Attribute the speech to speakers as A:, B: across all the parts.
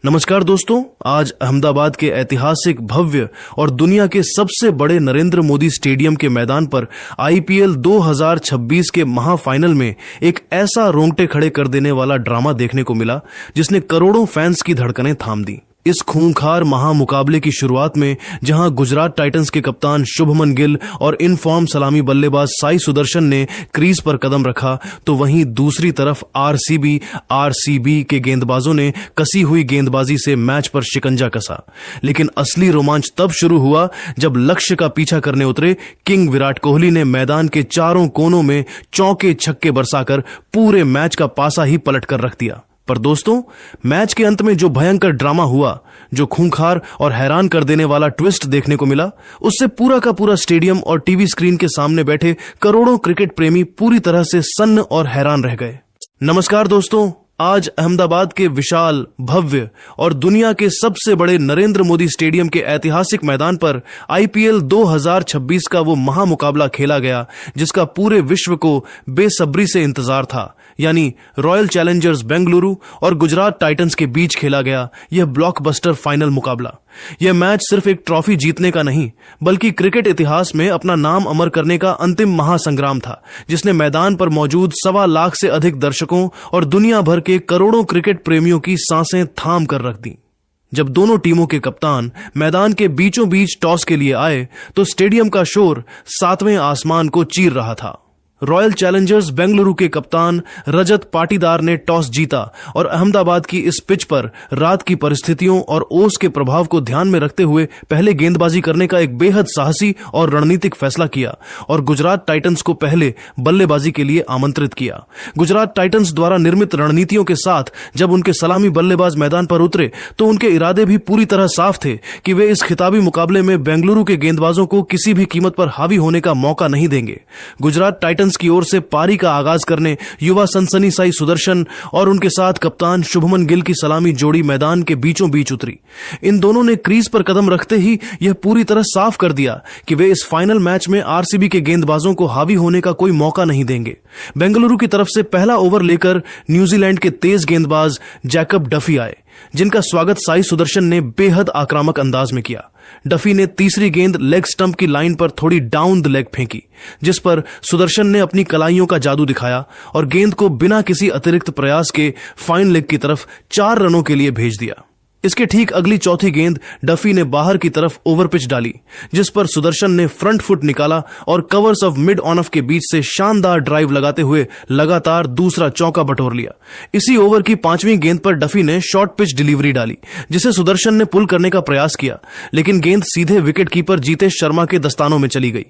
A: नमस्कार दोस्तों, आज अहमदाबाद के ऐतिहासिक भव्य और दुनिया के सबसे बड़े नरेंद्र मोदी स्टेडियम के मैदान पर आईपीएल 2026 के महाफाइनल में एक ऐसा रोंगटे खड़े कर देने वाला ड्रामा देखने को मिला जिसने करोड़ों फैंस की धड़कनें थाम दी। इस खूंखार महामुकाबले की शुरुआत में जहां गुजरात टाइटंस के कप्तान शुभमन गिल और इनफॉर्म सलामी बल्लेबाज साई सुदर्शन ने क्रीज पर कदम रखा, तो वहीं दूसरी तरफ आरसीबी के गेंदबाजों ने कसी हुई गेंदबाजी से मैच पर शिकंजा कसा। लेकिन असली रोमांच तब शुरू हुआ जब लक्ष्य का पीछा करने उतरे किंग विराट कोहली ने मैदान के चारों कोनों में चौके छक्के बरसाकर पूरे मैच का पासा ही पलट कर रख दिया। पर दोस्तों, मैच के अंत में जो भयंकर ड्रामा हुआ, जो खूंखार और हैरान कर देने वाला ट्विस्ट देखने को मिला, उससे पूरा का पूरा स्टेडियम और टीवी स्क्रीन के सामने बैठे करोड़ों क्रिकेट प्रेमी पूरी तरह से सन्न और हैरान रह गए। नमस्कार दोस्तों, आज अहमदाबाद के विशाल, भव्य और दुनिया के सबसे बड़े नरेंद्र मोदी स्टेडियम के ऐतिहासिक मैदान पर आईपीएल 2026 का वो महामुकाबला खेला गया जिसका पूरे विश्व को बेसब्री से इंतजार था, यानी रॉयल चैलेंजर्स बेंगलुरु और गुजरात टाइटंस के बीच खेला गया यह ब्लॉकबस्टर फाइनल मुकाबला। यह मैच सिर्फ एक ट्रॉफी जीतने का नहीं, बल्कि क्रिकेट इतिहास में अपना नाम अमर करने का अंतिम महासंग्राम था, जिसने मैदान पर मौजूद 1.25 लाख से अधिक दर्शकों और दुनिया भर के करोड़ों क्रिकेट प्रेमियों की सांसें थाम कर रख दी। जब दोनों टीमों के कप्तान मैदान के बीचों बीच टॉस के लिए आए तो स्टेडियम का शोर 7वें आसमान को चीर रहा था। रॉयल चैलेंजर्स बेंगलुरु के कप्तान रजत पाटीदार ने टॉस जीता और अहमदाबाद की इस पिच पर रात की परिस्थितियों और ओस के प्रभाव को ध्यान में रखते हुए पहले गेंदबाजी करने का एक बेहद साहसी और रणनीतिक फैसला किया और गुजरात टाइटंस को पहले बल्लेबाजी के लिए आमंत्रित किया। गुजरात टाइटंस द्वारा निर्मित रणनीतियों के साथ जब उनके सलामी बल्लेबाज मैदान पर उतरे तो उनके इरादे भी पूरी तरह साफ थे कि वे इस खिताबी मुकाबले में बेंगलुरु के गेंदबाजों को किसी भी कीमत पर हावी होने का मौका नहीं देंगे। गुजरात टाइटंस की ओर से पारी का आगाज करने युवा सनसनी साई सुदर्शन और उनके साथ कप्तान शुभमन गिल की सलामी जोड़ी मैदान के बीचों बीच उतरी। इन दोनों ने क्रीज पर कदम रखते ही यह पूरी तरह साफ कर दिया कि वे इस फाइनल मैच में आरसीबी के गेंदबाजों को हावी होने का कोई मौका नहीं देंगे। बेंगलुरु की तरफ से पहला ओवर लेकर न्यूजीलैंड के तेज गेंदबाज जैकब डफी आए, जिनका स्वागत साई सुदर्शन ने बेहद आक्रामक अंदाज में किया। डफी ने तीसरी गेंद लेग स्टंप की लाइन पर थोड़ी डाउन द लेग फेंकी, जिस पर सुदर्शन ने अपनी कलाइयों का जादू दिखाया और गेंद को बिना किसी अतिरिक्त प्रयास के फाइन लेग की तरफ 4 रनों के लिए भेज दिया। इसके ठीक अगली चौथी गेंद डफी ने बाहर की तरफ ओवर पिच डाली, जिस पर सुदर्शन ने फ्रंट फुट निकाला और covers of mid on off के बीच से शानदार ड्राइव लगाते हुए लगातार दूसरा चौका बटोर लिया। इसी ओवर की 5वीं गेंद पर डफी ने शॉर्ट पिच डिलीवरी डाली, जिसे सुदर्शन ने पुल करने का प्रयास किया, लेकिन गेंद सीधे विकेट कीपर जीतेश शर्मा के दस्तानों में चली गई।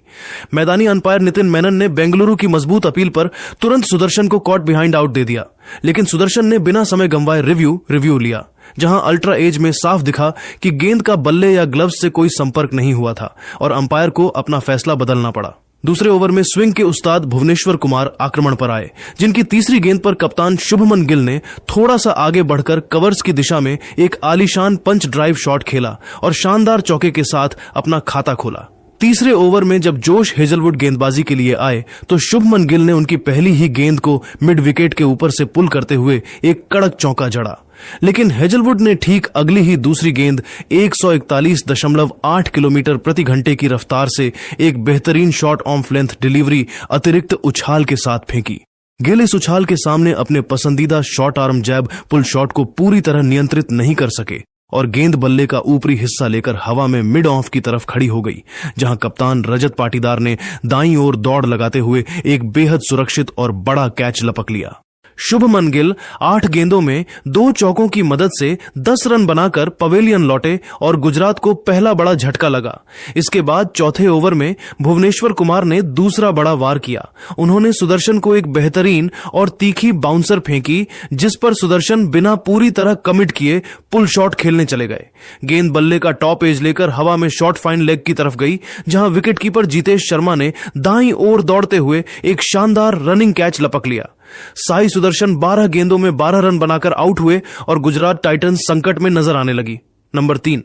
A: मैदानी अंपायर नितिन मेनन ने बेंगलुरु की मजबूत अपील पर तुरंत सुदर्शन को कॉट बिहाइंड आउट दे दिया, लेकिन सुदर्शन ने बिना समय गंवाए रिव्यू लिया, जहां अल्ट्रा एज में साफ दिखा कि गेंद का बल्ले या ग्लव्स से कोई संपर्क नहीं हुआ था और अंपायर को अपना फैसला बदलना पड़ा। दूसरे ओवर में स्विंग के उस्ताद भुवनेश्वर कुमार आक्रमण पर आए, जिनकी तीसरी गेंद पर कप्तान शुभमन गिल ने थोड़ा सा आगे बढ़कर कवर्स की दिशा में एक आलीशान पंच ड्राइव शॉट खेला और शानदार चौके के साथ अपना खाता खोला। तीसरे ओवर में जब जोश हेजलवुड गेंदबाजी के लिए आए तो शुभमन गिल ने उनकी पहली ही गेंद को मिड विकेट के ऊपर से पुल करते हुए एक कड़क चौका जड़ा, लेकिन हेजलवुड ने ठीक अगली ही दूसरी गेंद 141.8 किलोमीटर प्रति घंटे की रफ्तार से एक बेहतरीन शॉर्ट ऑफ लेंथ डिलीवरी अतिरिक्त उछाल के साथ फेंकी। गिल इस उछाल के सामने अपने पसंदीदा शॉर्ट आर्म जैब पुल शॉट को पूरी तरह नियंत्रित नहीं कर सके और गेंद बल्ले का ऊपरी हिस्सा लेकर हवा में मिड ऑफ की तरफ खड़ी हो गई, जहां कप्तान रजत पाटीदार ने दाईं ओर दौड़ लगाते हुए एक बेहद सुरक्षित और बड़ा कैच लपक लिया। शुभमन गिल 8 गेंदों में 2 चौकों की मदद से 10 रन बनाकर पवेलियन लौटे और गुजरात को पहला बड़ा झटका लगा। इसके बाद चौथे ओवर में भुवनेश्वर कुमार ने दूसरा बड़ा वार किया। उन्होंने सुदर्शन को एक बेहतरीन और तीखी बाउंसर फेंकी, जिस पर सुदर्शन बिना पूरी तरह कमिट किए पुल शॉट खेलने चले गए। गेंद बल्ले का टॉप एज लेकर हवा में शॉर्ट फाइन लेग की तरफ गई, जहां विकेटकीपर जीतेश शर्मा ने दाईं ओर दौड़ते हुए एक शानदार रनिंग कैच लपक लिया। साई सुदर्शन 12 गेंदों में 12 रन बनाकर आउट हुए और गुजरात टाइटंस संकट में नजर आने लगी। नंबर 3,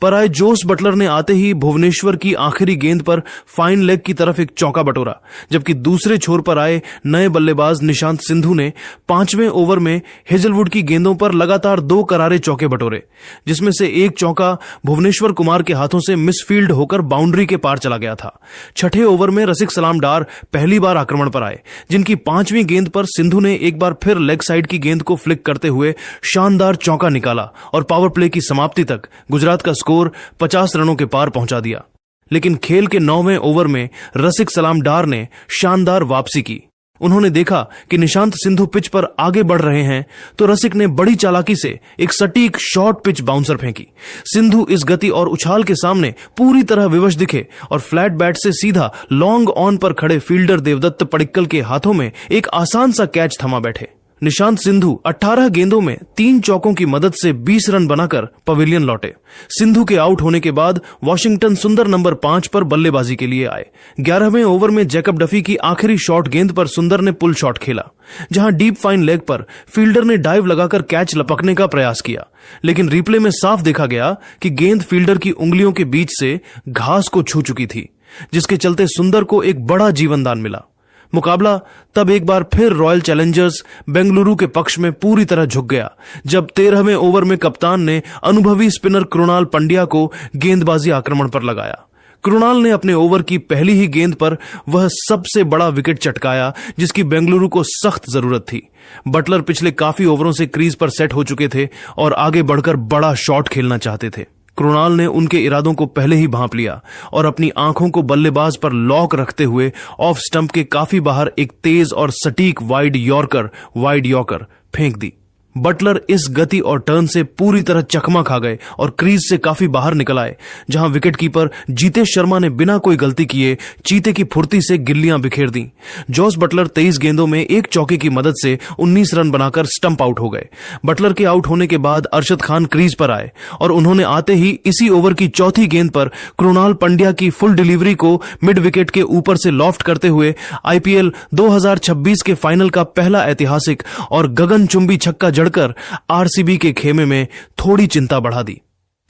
A: पर आए जोस बटलर ने आते ही भुवनेश्वर की आखिरी गेंद पर फाइन लेग की तरफ एक चौका बटोरा, जबकि दूसरे छोर पर आए नए बल्लेबाज निशांत सिंधु ने 5वें ओवर में हेजलवुड की गेंदों पर लगातार 2 करारे चौके बटोरे, जिसमें से एक चौका भुवनेश्वर कुमार के हाथों से मिसफील्ड होकर बाउंड्री के पार चला गया था। छठे ओवर में रसिक सलाम डार पहली बार आक्रमण पर आए, जिनकी 5वीं गेंद पर सिंधु ने एक बार फिर लेग साइड की गेंद को फ्लिक करते हुए शानदार चौका निकाला और पावर प्ले की समाप्ति तक गुजरात का स्कोर 50 रनों के पार पहुंचा दिया। लेकिन खेल के 9वें ओवर में रसिक सलाम डार ने शानदार वापसी की। उन्होंने देखा कि निशांत सिंधु पिच पर आगे बढ़ रहे हैं, तो रसिक ने बड़ी चालाकी से एक सटीक शॉर्ट पिच बाउंसर फेंकी। सिंधु इस गति और उछाल के सामने पूरी तरह विवश दिखे और फ्लैट बैट से सीधा लॉन्ग ऑन पर खड़े फील्डर देवदत्त पडिक्कल के हाथों में एक आसान सा कैच थमा बैठे। निशांत सिंधु 18 गेंदों में 3 चौकों की मदद से 20 रन बनाकर पवेलियन लौटे। सिंधु के आउट होने के बाद वॉशिंगटन सुंदर नंबर 5 पर बल्लेबाजी के लिए आए। 11वें ओवर में जैकब डफी की आखिरी शॉर्ट गेंद पर सुंदर ने पुल शॉट खेला, जहां डीप फाइन लेग पर फील्डर ने डाइव लगाकर कैच लपकने का प्रयास किया, लेकिन रिप्ले में साफ देखा गया कि गेंद फील्डर की उंगलियों के बीच से घास को छू चुकी थी, जिसके चलते सुंदर को एक बड़ा जीवनदान मिला। मुकाबला तब एक बार फिर रॉयल चैलेंजर्स बेंगलुरु के पक्ष में पूरी तरह झुक गया, जब 13वें ओवर में कप्तान ने अनुभवी स्पिनर कृणाल पंड्या को गेंदबाजी आक्रमण पर लगाया। कृणाल ने अपने ओवर की पहली ही गेंद पर वह सबसे बड़ा विकेट चटकाया जिसकी बेंगलुरु को सख्त जरूरत थी। बटलर पिछले काफी ओवरों से क्रीज पर सेट हो चुके थे और आगे बढ़कर बड़ा शॉट खेलना चाहते थे। कृणाल ने उनके इरादों को पहले ही भांप लिया और अपनी आंखों को बल्लेबाज पर लॉक रखते हुए ऑफ स्टंप के काफी बाहर एक तेज और सटीक वाइड यॉर्कर फेंक दी। बटलर इस गति और टर्न से पूरी तरह चकमा खा गए और क्रीज से काफी बाहर निकल आए, जहां विकेटकीपर जीतेश शर्मा ने बिना कोई गलती किए चीते की फुर्ती से गिल्लियां बिखेर दी। जॉस बटलर 23 गेंदों में एक चौके की मदद से 19 रन बनाकर स्टंप आउट हो गए। बटलर के आउट होने के बाद अरशद खान क्रीज पर आए और उन्होंने आते ही इसी ओवर की चौथी गेंद पर कृणाल पंड्या की फुल डिलीवरी को मिड विकेट के ऊपर से लॉफ्ट करते हुए आईपीएल 2026 के फाइनल का पहला ऐतिहासिक और गगनचुंबी छक्का जड़कर आरसीबी के खेमे में थोड़ी चिंता बढ़ा दी।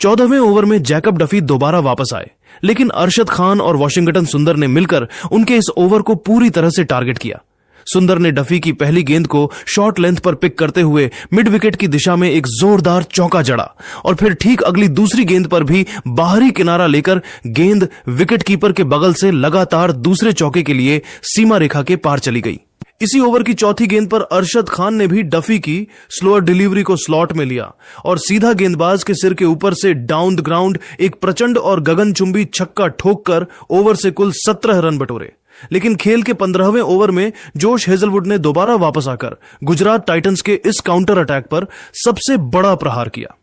A: 14वें ओवर में जैकब डफी दोबारा वापस आए, लेकिन अरशद खान और वॉशिंगटन सुंदर ने मिलकर उनके इस ओवर को पूरी तरह से टारगेट किया। सुंदर ने डफी की पहली गेंद को शॉर्ट लेंथ पर पिक करते हुए मिड विकेट की दिशा में एक जोरदार चौका जड़ा और फिर ठीक अगली दूसरी गेंद पर भी बाहरी किनारा लेकर गेंद विकेटकीपर के बगल से लगातार दूसरे चौके के लिए सीमा रेखा के पार चली गई। इसी ओवर की चौथी गेंद पर अरशद खान ने भी डफी की स्लोअर डिलीवरी को स्लॉट में लिया और सीधा गेंदबाज के सिर के ऊपर से डाउन द ग्राउंड एक प्रचंड और गगनचुंबी छक्का ठोककर ओवर से कुल 17 रन बटोरे। लेकिन खेल के 15वें ओवर में जोश हेजलवुड ने दोबारा वापस आकर गुजरात टाइटंस के इस काउंटर अटैक पर सबसे बड़ा प्रहार किया।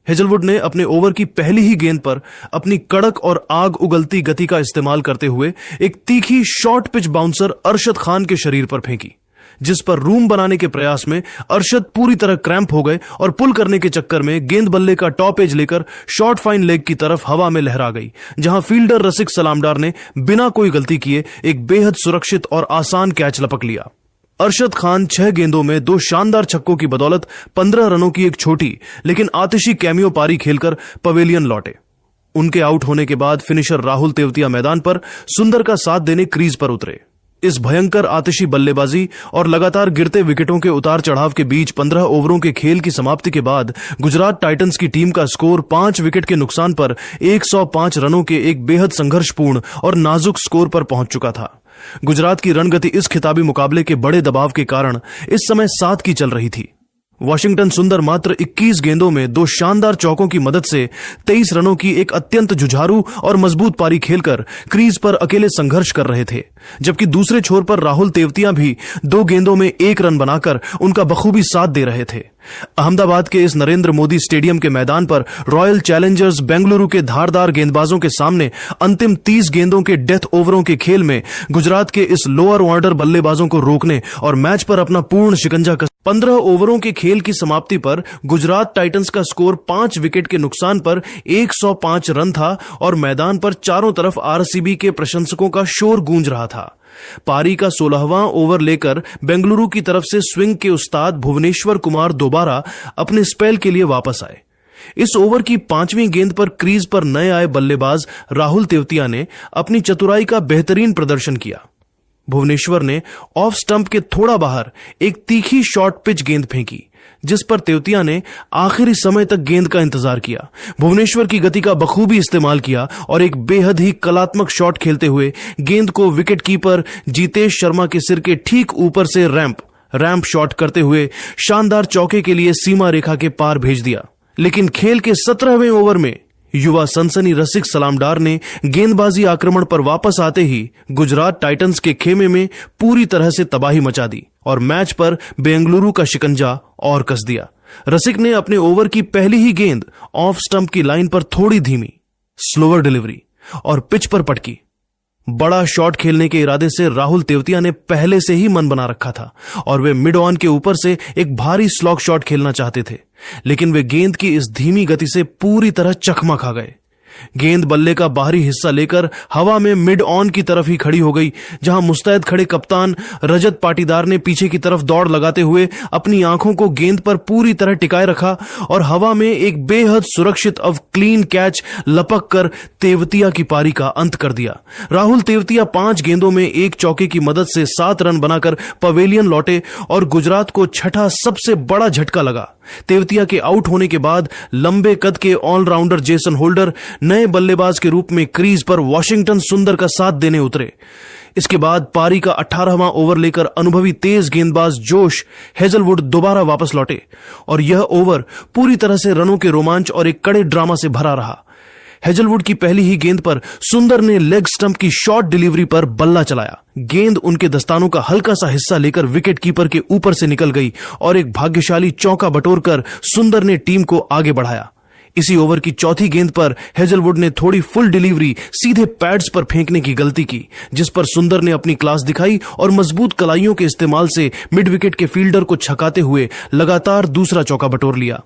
A: हेजलवुड ने अपने ओवर की पहली ही गेंद पर अपनी कड़क और आग उगलती गति का इस्तेमाल करते हुए एक तीखी short pitch bouncer Arshad Khan के शरीर पर फेंकी, जिस पर रूम बनाने के प्रयास में अरशद पूरी तरह क्रैम्प हो गए और पुल करने के चक्कर में गेंद बल्ले का टॉप एज लेकर शॉर्ट फाइन लेग की तरफ हवा में लहरा गई, जहां फील्डर रसिक सलामडार ने बिना कोई गलती किए एक बेहद सुरक्षित और आसान कैच लपक लिया। अरशद खान 6 गेंदों में 2 शानदार छक्कों की बदौलत 15 रनों की एक छोटी लेकिन आतिशी कैमियो पारी खेलकर पवेलियन लौटे। उनके आउट होने के बाद फिनिशर राहुल तेवतिया मैदान पर सुंदर का साथ देने क्रीज पर उतरे। इस भयंकर आतिशी बल्लेबाजी और लगातार गिरते विकेटों के उतार चढ़ाव के बीच 15 ओवरों के खेल की समाप्ति के बाद गुजरात टाइटंस की टीम का स्कोर 5 विकेट के नुकसान पर 105 रनों के एक बेहद संघर्षपूर्ण और नाजुक स्कोर पर पहुंच चुका था। गुजरात की रणगति इस खिताबी मुकाबले के बड़े दबाव के कारण इस समय 7 की चल रही थी। वॉशिंगटन सुंदर मात्र 21 गेंदों में 2 शानदार चौकों की मदद से 23 रनों की एक अत्यंत जुझारू और मजबूत पारी खेलकर क्रीज पर अकेले संघर्ष कर रहे थे, जबकि दूसरे छोर पर राहुल तेवतिया भी 2 गेंदों में 1 रन बनाकर उनका बखूबी साथ दे रहे थे। अहमदाबाद के इस नरेंद्र मोदी स्टेडियम के मैदान पर रॉयल चैलेंजर्स बेंगलुरु के धारदार गेंदबाजों के सामने अंतिम 30 गेंदों के डेथ ओवरों के खेल में गुजरात के इस लोअर ऑर्डर बल्लेबाजों को रोकने और मैच पर अपना पूर्ण शिकंजा 15 ओवरों के खेल की समाप्ति पर गुजरात टाइटंस का स्कोर 5 विकेट के नुकसान पर 105 रन था और मैदान पर चारों तरफ आरसीबी के प्रशंसकों का शोर गूंज रहा था। पारी का 16वां ओवर लेकर बेंगलुरु की तरफ से स्विंग के उस्ताद भुवनेश्वर कुमार दोबारा अपने स्पेल के लिए वापस आए। इस ओवर की 5वीं गेंद पर क्रीज पर नए आए बल्लेबाज राहुल तेवतिया ने अपनी चतुराई का बेहतरीन प्रदर्शन किया। भुवनेश्वर ने ऑफ स्टंप के थोड़ा बाहर एक तीखी शॉर्ट पिच गेंद फेंकी, जिस पर तेवतिया ने आखिरी समय तक गेंद का इंतजार किया। भुवनेश्वर की गति का बखूबी इस्तेमाल किया और एक बेहद ही कलात्मक शॉट खेलते हुए गेंद को विकेट कीपर जीतेश शर्मा के सिर के ठीक ऊपर से रैंप शॉट करते हुए शानदार चौके के लिए सीमा रेखा के पार भेज दिया। लेकिन खेल के 17वें ओवर में युवा सनसनी रसिक सलामडार ने गेंदबाजी आक्रमण पर वापस आते ही गुजरात टाइटंस के खेमे में पूरी तरह से तबाही मचा दी और मैच पर बेंगलुरु का शिकंजा और कस दिया। रसिक ने अपने ओवर की पहली ही गेंद ऑफ स्टंप की लाइन पर थोड़ी धीमी स्लोअर डिलीवरी और पिच पर पटकी। बड़ा शॉट खेलने के इरादे से राहुल तेवतिया ने पहले से ही मन बना रखा था और वे मिड ऑन के ऊपर से एक भारी स्लॉग शॉट खेलना चाहते थे, लेकिन वे गेंद की इस धीमी गति से पूरी तरह चकमा खा गए। गेंद बल्ले का बाहरी हिस्सा लेकर हवा में मिड ऑन की तरफ ही खड़ी हो गई, जहां मुस्तैद खड़े कप्तान रजत पाटीदार ने पीछे की तरफ दौड़ लगाते हुए अपनी आंखों को गेंद पर पूरी तरह टिकाए रखा और हवा में एक बेहद सुरक्षित क्लीन कैच लपक कर तेवतिया की पारी का अंत कर दिया। राहुल तेवतिया 5 गेंदों में 1 चौके की मदद से 7 रन बनाकर पवेलियन लौटे और गुजरात को छठा सबसे बड़ा झटका लगा। तेवतिया के आउट होने के बाद लंबे कद के ऑलराउंडर जेसन होल्डर नए बल्लेबाज के रूप में क्रीज पर वॉशिंगटन सुंदर का साथ देने उतरे। इसके बाद पारी का 18वां ओवर लेकर अनुभवी तेज गेंदबाज जोश हेजलवुड दोबारा वापस लौटे और यह ओवर पूरी तरह से रनों के रोमांच और एक कड़े ड्रामा से भरा रहा। हेजलवुड की पहली ही गेंद पर सुंदर ने लेग स्टंप की शॉर्ट डिलीवरी पर बल्ला चलाया। गेंद उनके दस्तानों का हल्का सा हिस्सा लेकर विकेट कीपर के ऊपर से निकल गई और एक भाग्यशाली चौका बटोरकर सुंदर ने टीम को आगे बढ़ाया। इसी ओवर की चौथी गेंद पर हेजलवुड ने थोड़ी फुल डिलीवरी सीधे पैड्स पर फेंकने की गलती की, जिस पर सुंदर ने अपनी क्लास दिखाई और मजबूत कलाइयों के इस्तेमाल से मिड विकेट के फील्डर को छकाते हुए लगातार दूसरा चौका बटोर लिया।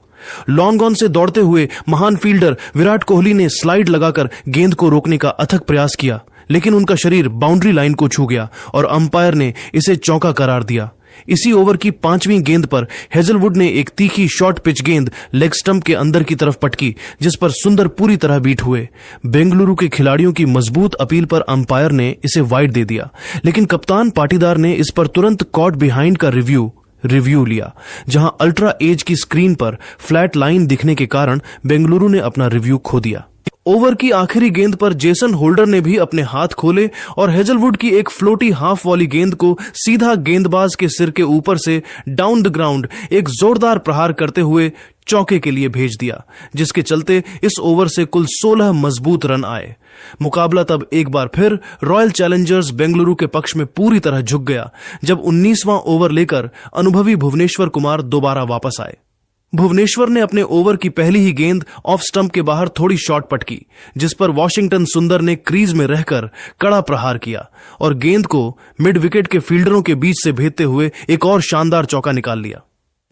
A: लॉन्ग ऑन से दौड़ते हुए महान फील्डर विराट कोहली ने स्लाइड लगाकर गेंद को रोकने का अथक प्रयास किया, लेकिन उनका शरीर बाउंड्री लाइन को छू गया और अंपायर ने इसे चौका करार दिया। इसी ओवर की 5वीं गेंद पर हेजलवुड ने एक तीखी शॉर्ट पिच गेंद लेग स्टंप के अंदर की तरफ पटकी, जिस पर सुंदर पूरी तरह बीट हुए। बेंगलुरु के खिलाड़ियों की मजबूत अपील पर अंपायर ने इसे वाइड दे दिया, लेकिन कप्तान पाटीदार ने इस पर तुरंत कॉट बिहाइंड का रिव्यू लिया, जहां अल्ट्रा एज की स्क्रीन पर फ्लैट लाइन दिखने के कारण बेंगलुरु ने अपना रिव्यू खो दिया। ओवर की आखिरी गेंद पर जेसन होल्डर ने भी अपने हाथ खोले और हेजलवुड की एक फ्लोटी हाफ वॉली गेंद को सीधा गेंदबाज के सिर के ऊपर से डाउन द ग्राउंड एक जोरदार प्रहार करते हुए चौके के लिए भेज दिया, जिसके चलते इस ओवर से कुल 16 मजबूत रन आए। मुकाबला तब एक बार फिर रॉयल चैलेंजर्स बेंगलुरु के पक्ष में पूरी तरह झुक गया, जब 19वां ओवर लेकर अनुभवी भुवनेश्वर कुमार दोबारा वापस आए। भुवनेश्वर ने अपने ओवर की पहली ही गेंद ऑफ स्टंप के बाहर थोड़ी शॉट पटकी, जिस पर वॉशिंगटन सुंदर ने क्रीज में रहकर कड़ा प्रहार किया और गेंद को मिड विकेट के फील्डरों के बीच से भेजते हुए एक और शानदार चौका निकाल लिया।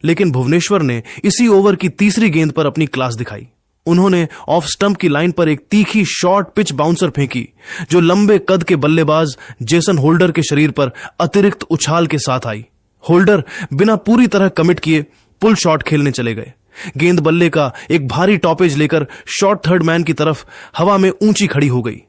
A: लेकिन भुवनेश्वर ने इसी ओवर की तीसरी गेंद पर अपनी क्लास दिखाई। उन्होंने ऑफ स्टंप की लाइन पर एक तीखी शॉर्ट पिच बाउंसर फेंकी, जो लंबे कद के बल्लेबाज जेसन होल्डर के शरीर पर अतिरिक्त उछाल के साथ आई। होल्डर बिना पूरी तरह कमिट किए पुल शॉट खेलने चले गए। गेंद बल्ले का एक भारी टॉपेज लेकर शॉर्ट थर्ड मैन की तरफ हवा में ऊंची खड़ी हो गई।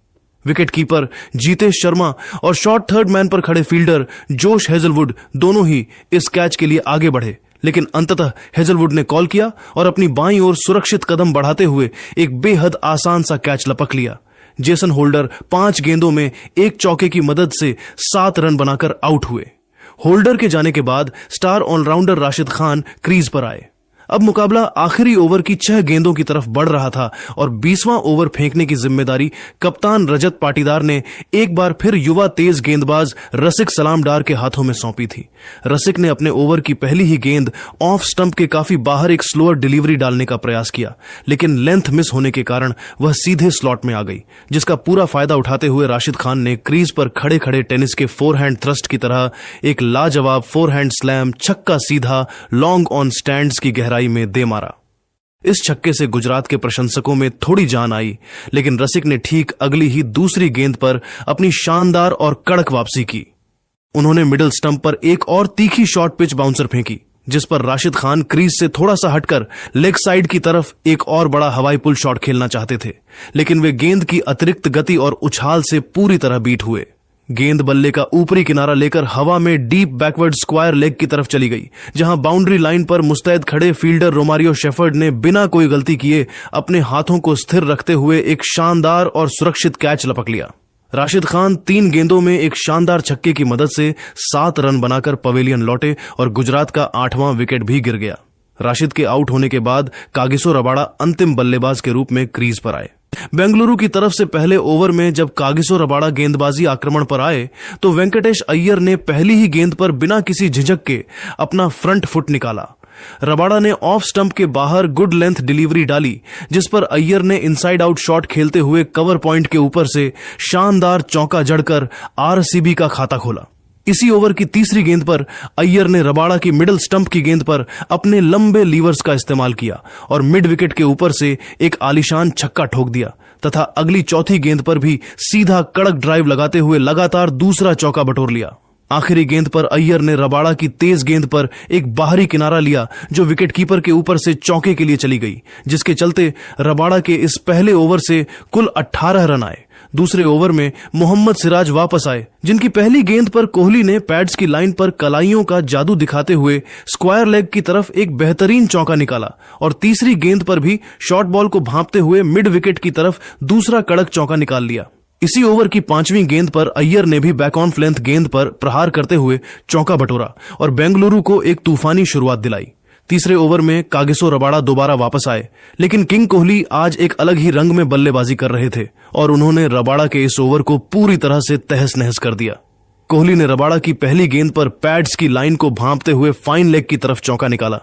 A: विकेट कीपर जीतेश शर्मा और शॉर्ट थर्ड मैन पर खड़े फील्डर जोश हेजलवुड दोनों ही इस कैच के लिए आगे बढ़े, लेकिन अंततः हेजलवुड ने कॉल किया और अपनी बाईं ओर सुरक्षित कदम बढ़ाते हुए एक बेहद आसान सा कैच लपक लिया। जेसन होल्डर 5 गेंदों में 1 चौके की मदद से 7 रन बनाकर आउट हुए। होल्डर के जाने के बाद star allrounder Rashid Khan crease पर आए। अब मुकाबला आखिरी ओवर की 6 गेंदों की तरफ बढ़ रहा था और 20वां ओवर फेंकने की जिम्मेदारी कप्तान रजत पाटीदार ने एक बार फिर युवा तेज गेंदबाज रसिक सलामडार के हाथों में सौंपी थी। रसिक ने अपने ओवर की पहली ही गेंद ऑफ स्टंप के काफी बाहर एक स्लोअर डिलीवरी डालने का प्रयास किया, लेकिन लेंथ मिस होने के कारण वह सीधे स्लॉट में आ गई, जिसका पूरा फायदा उठाते हुए राशिद खान ने क्रीज पर खड़े खड़े टेनिस के फोरहैंड थ्रस्ट की तरह एक लाजवाब फोरहैंड स्लैम छक्का सीधा लॉन्ग ऑन स्टैंड्स की गहराई में दे मारा। इस छक्के से गुजरात के प्रशंसकों में थोड़ी जान आई, लेकिन रसिक ने ठीक अगली ही दूसरी गेंद पर अपनी शानदार और कड़क वापसी की। उन्होंने मिडिल स्टंप पर एक और तीखी शॉर्ट पिच बाउंसर फेंकी, जिस पर राशिद खान क्रीज से थोड़ा सा हटकर लेग साइड की तरफ एक और बड़ा हवाई पुल शॉट खेलना चाहते थे, लेकिन वे गेंद की अतिरिक्त गति और उछाल से पूरी तरह बीट हुए। गेंद बल्ले का ऊपरी किनारा लेकर हवा में डीप बैकवर्ड स्क्वायर लेग की तरफ चली गई, जहां बाउंड्री लाइन पर मुस्तैद खड़े फील्डर रोमारियो शेफर्ड ने बिना कोई गलती किए अपने हाथों को स्थिर रखते हुए एक शानदार और सुरक्षित कैच लपक लिया। राशिद खान 3 गेंदों में एक शानदार छक्के की मदद से 7 रन बनाकर पवेलियन लौटे और गुजरात का 8वां विकेट भी गिर गया। राशिद के आउट होने के बाद कागिसो रबाड़ा अंतिम बल्लेबाज के रूप में क्रीज पर आए। बेंगलुरु की तरफ से पहले ओवर में जब कागिसो रबाड़ा गेंदबाजी आक्रमण पर आए तो वेंकटेश अय्यर ने पहली ही गेंद पर बिना किसी झिझक के अपना फ्रंट फुट निकाला। रबाड़ा ने ऑफ स्टंप के बाहर गुड लेंथ डिलीवरी डाली, जिस पर अय्यर ने इनसाइड आउट शॉट खेलते हुए कवर पॉइंट के ऊपर से शानदार चौका जड़कर आरसीबी का खाता खोला। इसी ओवर की तीसरी गेंद पर अय्यर ने रबाड़ा की मिडिल स्टंप की गेंद पर अपने लंबे लीवर्स का इस्तेमाल किया और मिड विकेट के ऊपर से एक आलीशान छक्का ठोक दिया तथा अगली चौथी गेंद पर भी सीधा कड़क ड्राइव लगाते हुए लगातार दूसरा चौका बटोर लिया। आखिरी गेंद पर अय्यर ने रबाड़ा की तेज गेंद पर एक बाहरी किनारा लिया जो विकेट कीपर के ऊपर से चौके के लिए चली गई, जिसके चलते रबाड़ा के इस पहले ओवर से कुल 18 रन आए। दूसरे ओवर में मोहम्मद सिराज वापस आए, जिनकी पहली गेंद पर कोहली ने पैड्स की लाइन पर कलाइयों का जादू दिखाते हुए स्क्वायर लेग की तरफ एक बेहतरीन चौका निकाला और तीसरी गेंद पर भी शॉर्ट बॉल को भांपते हुए मिड विकेट की तरफ दूसरा कड़क चौका निकाल लिया। इसी ओवर की 5वीं गेंद पर अय्यर ने भी बैक ऑन लेंथ गेंद पर प्रहार करते हुए चौका बटोरा और बेंगलुरु को एक तूफानी शुरुआत दिलाई। तीसरे ओवर में कागिसो रबाड़ा दोबारा वापस आए, लेकिन किंग कोहली आज एक अलग ही रंग में बल्लेबाजी कर रहे थे और उन्होंने रबाड़ा के इस ओवर को पूरी तरह से तहस नहस कर दिया। कोहली ने रबाड़ा की पहली गेंद पर पैड्स की लाइन को भांपते हुए फाइन लेग की तरफ चौका निकाला।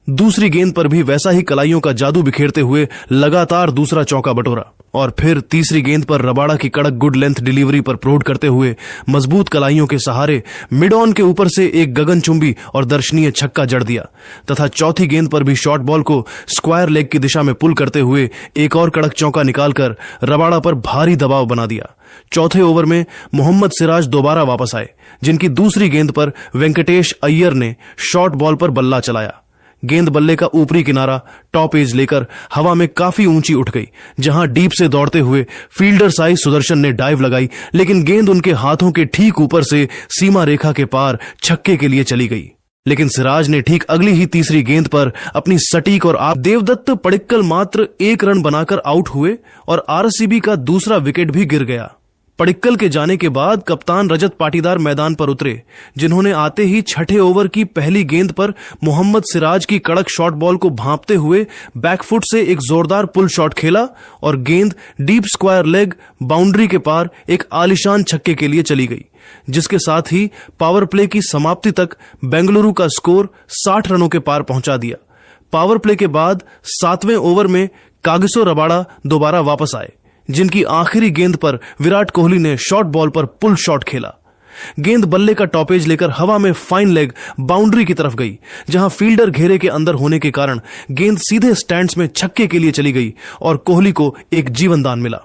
A: दूसरी गेंद पर भी वैसा ही कलाइयों का जादू बिखेरते हुए लगातार दूसरा चौका बटोरा और फिर तीसरी गेंद पर रबाड़ा की कड़क गुड लेंथ डिलीवरी पर प्रौढ़ करते हुए मजबूत कलाइयों के सहारे मिड ऑन के ऊपर से एक गगनचुंबी और दर्शनीय छक्का जड़ दिया तथा चौथी गेंद पर भी शॉर्ट बॉल को स्क्वायर लेग की दिशा में पुल करते हुए एक और कड़क चौका निकालकर रबाड़ा पर भारी दबाव बना दिया। चौथे ओवर में मोहम्मद सिराज दोबारा वापस आए, जिनकी दूसरी गेंद पर वेंकटेश अय्यर ने शॉर्ट बॉल पर बल्ला चलाया। गेंद बल्ले का ऊपरी किनारा टॉप एज लेकर हवा में काफी ऊंची उठ गई, जहां डीप से दौड़ते हुए फील्डर साई सुदर्शन ने डाइव लगाई, लेकिन गेंद उनके हाथों के ठीक ऊपर से सीमा रेखा के पार छक्के के लिए चली गई। लेकिन सिराज ने ठीक अगली ही तीसरी गेंद पर अपनी सटीक और देवदत्त पडिक्कल मात्र 1 रन बनाकर आउट हुए और आरसीबी का दूसरा विकेट भी गिर गया। पडिक्कल के जाने के बाद कप्तान रजत पाटीदार मैदान पर उतरे, जिन्होंने आते ही छठे ओवर की पहली गेंद पर मोहम्मद सिराज की कड़क शॉर्ट बॉल को भांपते हुए बैकफुट से एक जोरदार पुल शॉट खेला और गेंद डीप स्क्वायर लेग बाउंड्री के पार एक आलीशान छक्के के लिए चली गई, जिसके साथ ही पावर प्ले की समाप्ति तक बेंगलुरु का स्कोर 60 रनों के पार पहुंचा दिया। पावर प्ले के बाद 7वें ओवर में कागिसो रबाड़ा दोबारा वापस आए, जिनकी आखिरी गेंद पर विराट कोहली ने शॉर्ट बॉल पर पुल शॉट खेला। गेंद बल्ले का टॉपेज लेकर हवा में फाइन लेग बाउंड्री की तरफ गई, जहां फील्डर घेरे के अंदर होने के कारण गेंद सीधे स्टैंड्स में छक्के के लिए चली गई और कोहली को एक जीवन दान मिला।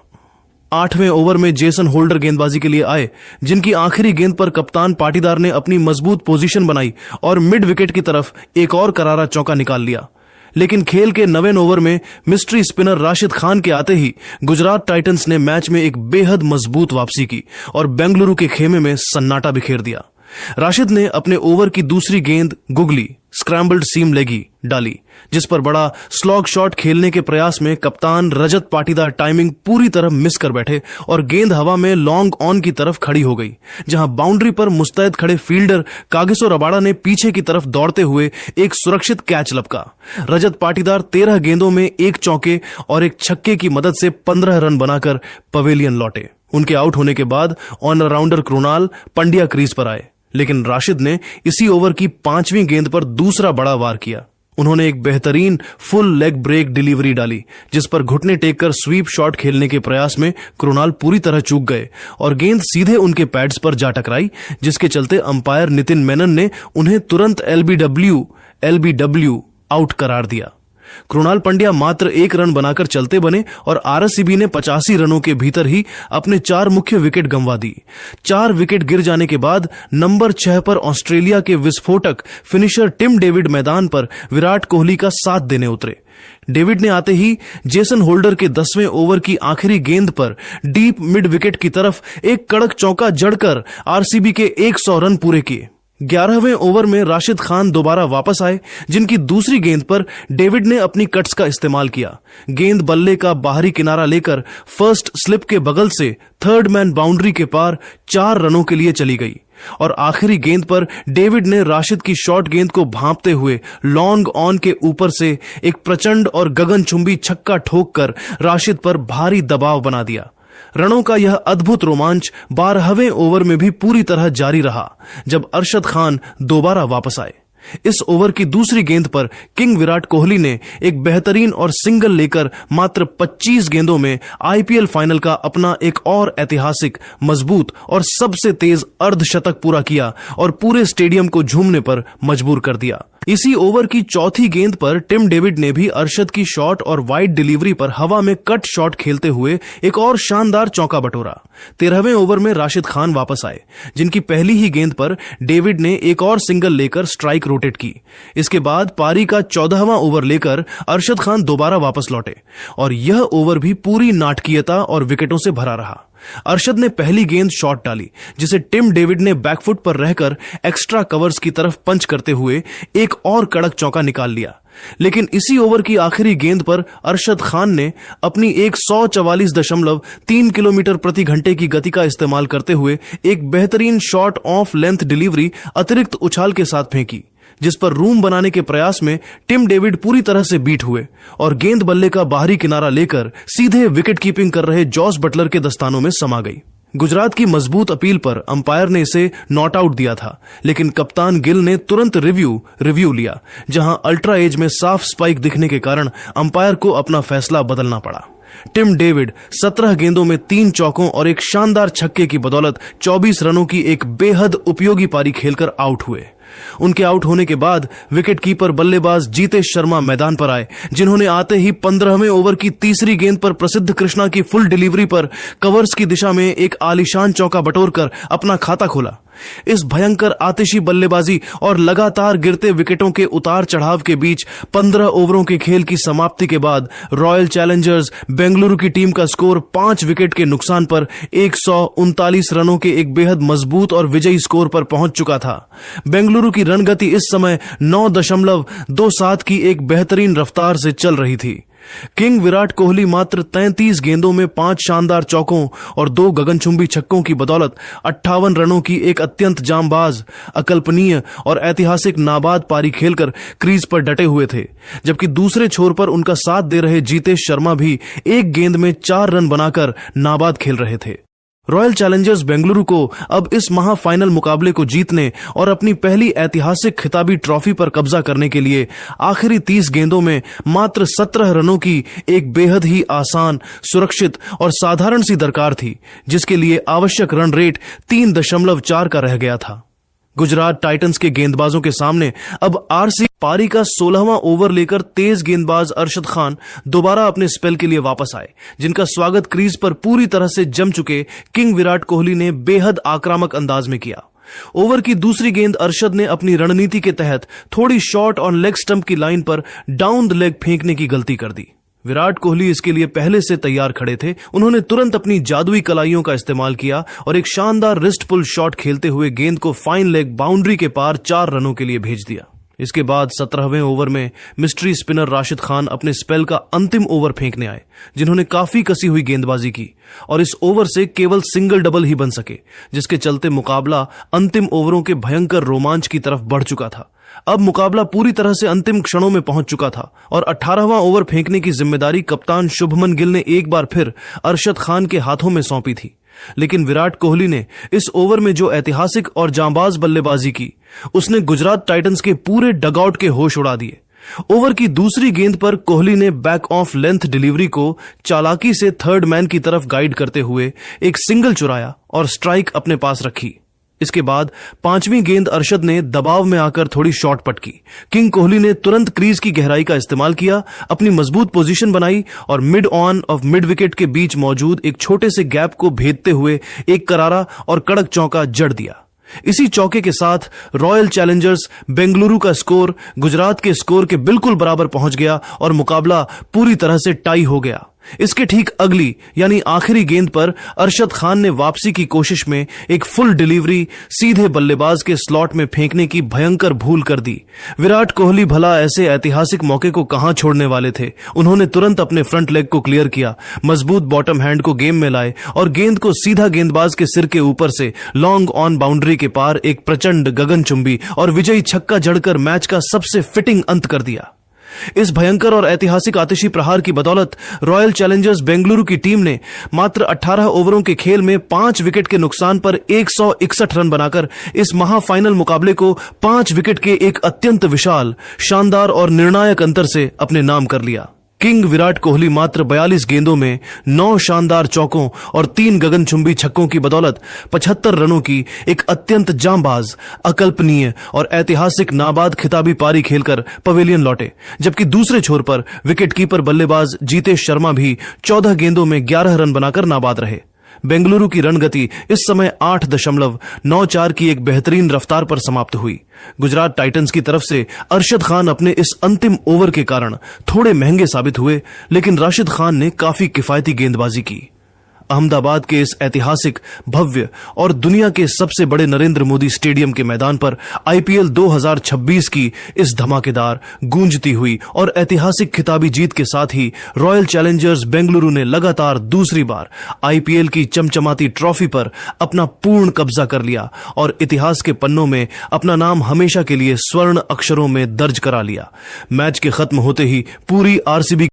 A: 8वें ओवर में जेसन होल्डर गेंदबाजी के लिए आए, जिनकी आखिरी गेंद पर कप्तान पाटीदार ने अपनी मजबूत पोजीशन बनाई और मिड विकेट की तरफ एक और करारा चौका निकाल लिया। लेकिन खेल के 9वें ओवर में मिस्ट्री स्पिनर राशिद खान के आते ही गुजरात टाइटंस ने मैच में एक बेहद मजबूत वापसी की और बेंगलुरु के खेमे में सन्नाटा बिखेर दिया। राशिद ने अपने ओवर की दूसरी गेंद गुगली स्क्रैम्बल्ड सीम लेगी डाली, जिस पर बड़ा स्लॉग शॉट खेलने के प्रयास में कप्तान रजत पाटीदार टाइमिंग पूरी तरह मिस कर बैठे और गेंद हवा में लॉन्ग ऑन की तरफ खड़ी हो गई, जहां बाउंड्री पर मुस्तैद खड़े फील्डर कागिसो रबाड़ा ने पीछे की तरफ दौड़ते हुए एक सुरक्षित कैच लपका। रजत पाटीदार 13 गेंदों में 1 चौके और एक छक्के की मदद से 15 रन बनाकर पवेलियन लौटे। उनके आउट होने के बाद ऑलराउंडर कृणाल पंड्या क्रीज पर आए, लेकिन राशिद ने इसी ओवर की 5वीं गेंद पर दूसरा बड़ा वार किया। उन्होंने एक बेहतरीन फुल लेग ब्रेक डिलीवरी डाली, जिस पर घुटने टेक कर स्वीप शॉट खेलने के प्रयास में कृणाल पूरी तरह चूक गए और गेंद सीधे उनके पैड्स पर जा टकराई, जिसके चलते अंपायर नितिन मेनन ने उन्हें तुरंत एलबीडब्ल्यू आउट करार दिया। कृणाल पंड्या मात्र 1 रन बनाकर चलते बने और आरसीबी ने 85 रनों के भीतर ही अपने 4 मुख्य विकेट गंवा दी। 4 विकेट गिर जाने के बाद नंबर 6 पर ऑस्ट्रेलिया के विस्फोटक फिनिशर टिम डेविड मैदान पर विराट कोहली का साथ देने उतरे। डेविड ने आते ही जेसन होल्डर के 10वें ओवर की आखिरी गेंद पर डीप मिड विकेट की तरफ एक कड़क चौका जड़कर आरसीबी के 100 रन पूरे किए। 11वें ओवर में राशिद खान दोबारा वापस आए, जिनकी दूसरी गेंद पर डेविड ने अपनी कट्स का इस्तेमाल किया। गेंद बल्ले का बाहरी किनारा लेकर फर्स्ट स्लिप के बगल से थर्ड मैन बाउंड्री के पार 4 रनों के लिए चली गई और आखिरी गेंद पर डेविड ने राशिद की शॉर्ट गेंद को भांपते हुए लॉन्ग ऑन के ऊपर से एक प्रचंड और गगनचुंबी छक्का ठोककर राशिद पर भारी दबाव बना दिया। रनों का यह अद्भुत रोमांच 12वें ओवर में भी पूरी तरह जारी रहा, जब अरशद खान दोबारा वापस आए। इस ओवर की दूसरी गेंद पर किंग विराट कोहली ने एक बेहतरीन और सिंगल लेकर मात्र 25 गेंदों में आईपीएल फाइनल का अपना एक और ऐतिहासिक, मजबूत और सबसे तेज अर्धशतक पूरा किया और पूरे स्टेडियम को झूमने पर मजबूर कर दिया। इसी ओवर की चौथी गेंद पर टिम डेविड ने भी अरशद की शॉट और वाइड डिलीवरी पर हवा में कट शॉट खेलते हुए एक और शानदार चौका बटोरा। 13वें ओवर में राशिद खान वापस आए, जिनकी पहली ही गेंद पर डेविड ने एक और सिंगल लेकर स्ट्राइक रोटेट की। इसके बाद पारी का 14वां ओवर लेकर अरशद खान दोबारा वापस लौटे और यह ओवर भी पूरी नाटकीयता और विकेटों से भरा रहा। अरशद ने पहली गेंद शॉट डाली, जिसे टिम डेविड ने बैकफुट पर रहकर एक्स्ट्रा कवर्स की तरफ पंच करते हुए एक और कड़क चौका निकाल लिया। लेकिन इसी ओवर की आखिरी गेंद पर अरशद खान ने अपनी 144.3 किलोमीटर प्रति घंटे की गति का इस्तेमाल करते हुए एक बेहतरीन शॉर्ट ऑफ लेंथ डिलीवरी अतिरिक्त उछाल के साथ फेंकी, जिस पर रूम बनाने के प्रयास में टिम डेविड पूरी तरह से बीट हुए और गेंद बल्ले का बाहरी किनारा लेकर सीधे विकेट कीपिंग कर रहे जॉस बटलर के दस्तानों में समा गई। गुजरात की मजबूत अपील पर अंपायर ने इसे नॉट आउट दिया था, लेकिन कप्तान गिल ने तुरंत रिव्यू लिया, जहां अल्ट्रा एज में साफ स्पाइक दिखने के कारण अंपायर को अपना फैसला बदलना पड़ा। टिम डेविड 17 गेंदों में 3 चौकों और एक शानदार छक्के की बदौलत 24 रनों की एक बेहद उपयोगी पारी खेलकर आउट हुए। उनके आउट होने के बाद विकेटकीपर बल्लेबाज जीतेश शर्मा मैदान पर आए, जिन्होंने आते ही 15वें ओवर की तीसरी गेंद पर प्रसिद्ध कृष्णा की फुल डिलीवरी पर कवर्स की दिशा में एक आलीशान चौका बटोरकर अपना खाता खोला। इस भयंकर आतिशी बल्लेबाजी और लगातार गिरते विकेटों के उतार चढ़ाव के बीच 15 ओवरों के खेल की समाप्ति के बाद रॉयल चैलेंजर्स बेंगलुरु की टीम का स्कोर 5 विकेट के नुकसान पर 139 रनों के एक बेहद मजबूत और विजयी स्कोर पर पहुंच चुका था। बेंगलुरु की रणगति इस समय 9.27 की एक बेहतरीन रफ्तार से चल रही थी। किंग विराट कोहली मात्र 33 गेंदों में 5 शानदार चौकों और 2 गगनचुंबी छक्कों की बदौलत 58 रनों की एक अत्यंत जांबाज, अकल्पनीय और ऐतिहासिक नाबाद पारी खेलकर क्रीज पर डटे हुए थे, जबकि दूसरे छोर पर उनका साथ दे रहे जीतेश शर्मा भी एक गेंद में 4 रन बनाकर नाबाद खेल रहे थे। रॉयल चैलेंजर्स बेंगलुरु को अब इस महाफाइनल मुकाबले को जीतने और अपनी पहली ऐतिहासिक खिताबी ट्रॉफी पर कब्जा करने के लिए आखिरी 30 गेंदों में मात्र 17 रनों की एक बेहद ही आसान, सुरक्षित और साधारण सी दरकार थी, जिसके लिए आवश्यक रन रेट 3.4 का रह गया था। गुजरात टाइटंस के गेंदबाजों के सामने अब आरसी पारी का 16वां ओवर लेकर तेज गेंदबाज अरशद खान दोबारा अपने स्पेल के लिए वापस आए, जिनका स्वागत क्रीज पर पूरी तरह से जम चुके किंग विराट कोहली ने बेहद आक्रामक अंदाज में किया। ओवर की दूसरी गेंद अरशद ने अपनी रणनीति के तहत थोड़ी शॉर्ट और लेग स्टंप की लाइन पर डाउन द लेग फेंकने की गलती कर दी। विराट कोहली इसके लिए पहले से तैयार खड़े थे। उन्होंने तुरंत अपनी जादुई कलाइयों का इस्तेमाल किया और एक शानदार रिस्ट पुल शॉट खेलते हुए गेंद को फाइन लेग बाउंड्री के पार 4 रनों के लिए भेज दिया। इसके बाद 17वें ओवर में मिस्ट्री स्पिनर राशिद खान अपने स्पेल का अंतिम ओवर फेंकने आए, जिन्होंने काफी कसी हुई गेंदबाजी की और इस ओवर से केवल सिंगल डबल ही बन सके, जिसके चलते मुकाबला अंतिम ओवरों के भयंकर रोमांच की तरफ बढ़ चुका था। अब मुकाबला पूरी तरह से अंतिम क्षणों में पहुंच चुका था और 18वां ओवर फेंकने की जिम्मेदारी कप्तान शुभमन गिल ने एक बार फिर अरशद खान के हाथों में सौंपी थी। लेकिन विराट कोहली ने इस ओवर में जो ऐतिहासिक और जांबाज बल्लेबाजी की, उसने गुजरात टाइटंस के पूरे डगआउट के होश उड़ा दिए। ओवर की दूसरी गेंद पर कोहली ने बैक ऑफ लेंथ डिलीवरी को चालाकी से थर्ड मैन की तरफ गाइड करते हुए एक सिंगल चुराया और स्ट्राइक अपने पास रखी। इसके बाद पांचवी गेंद अरशद ने दबाव में आकर थोड़ी शॉर्ट पट की। किंग कोहली ने तुरंत क्रीज की गहराई का इस्तेमाल किया, अपनी मजबूत पोजीशन बनाई और मिड ऑन और मिड विकेट के बीच मौजूद एक छोटे से गैप को भेदते हुए एक करारा और कड़क चौका जड़ दिया। इसी चौके के साथ रॉयल चैलेंजर्स बेंगलुरु का स्कोर गुजरात के स्कोर के बिल्कुल बराबर पहुंच गया और मुकाबला पूरी तरह से टाई हो गया। इसके ठीक अगली यानी आखिरी गेंद पर अरशद खान ने वापसी की कोशिश में एक फुल डिलीवरी सीधे बल्लेबाज के स्लॉट में फेंकने की भयंकर भूल कर दी। विराट कोहली भला ऐसे ऐतिहासिक मौके को कहां छोड़ने वाले थे। उन्होंने तुरंत अपने फ्रंट लेग को क्लियर किया, मजबूत बॉटम हैंड को गेम में लाए और गेंद को सीधा गेंदबाज के सिर के ऊपर से लॉन्ग ऑन बाउंड्री के पार एक प्रचंड गगनचुंबी और विजयी छक्का जड़कर मैच का सबसे फिटिंग अंत कर दिया। इस भयंकर और ऐतिहासिक आतिशी प्रहार की बदौलत रॉयल चैलेंजर्स बेंगलुरु की टीम ने मात्र 18 ओवरों के खेल में 5 विकेट के नुकसान पर 161 रन बनाकर इस महाफाइनल मुकाबले को 5 विकेट के एक अत्यंत विशाल, शानदार और निर्णायक अंतर से अपने नाम कर लिया। किंग विराट कोहली मात्र 42 गेंदों में 9 शानदार चौकों और 3 गगनचुंबी छक्कों की बदौलत 75 रनों की एक अत्यंत जांबाज, अकल्पनीय और ऐतिहासिक नाबाद खिताबी पारी खेलकर पवेलियन लौटे, जबकि दूसरे छोर पर विकेटकीपर बल्लेबाज जीतेश शर्मा भी 14 गेंदों में 11 रन बनाकर नाबाद रहे। बेंगलुरु की रन गति इस समय 8.94 की एक बेहतरीन रफ्तार पर समाप्त हुई। गुजरात टाइटंस की तरफ से अरशद खान अपने इस अंतिम ओवर के कारण थोड़े महंगे साबित हुए, लेकिन राशिद खान ने काफी किफायती गेंदबाजी की। अहमदाबाद के इस ऐतिहासिक, भव्य और दुनिया के सबसे बड़े नरेंद्र मोदी स्टेडियम के मैदान पर आईपीएल 2026 की इस धमाकेदार, गूंजती हुई और ऐतिहासिक खिताबी जीत के साथ ही रॉयल चैलेंजर्स बेंगलुरु ने लगातार दूसरी बार आईपीएल की चमचमाती ट्रॉफी पर अपना पूर्ण कब्जा कर लिया और इतिहास के पन्नों में अपना नाम हमेशा के लिए स्वर्ण अक्षरों में दर्ज करा लिया। मैच के खत्म होते ही पूरी आरसीबी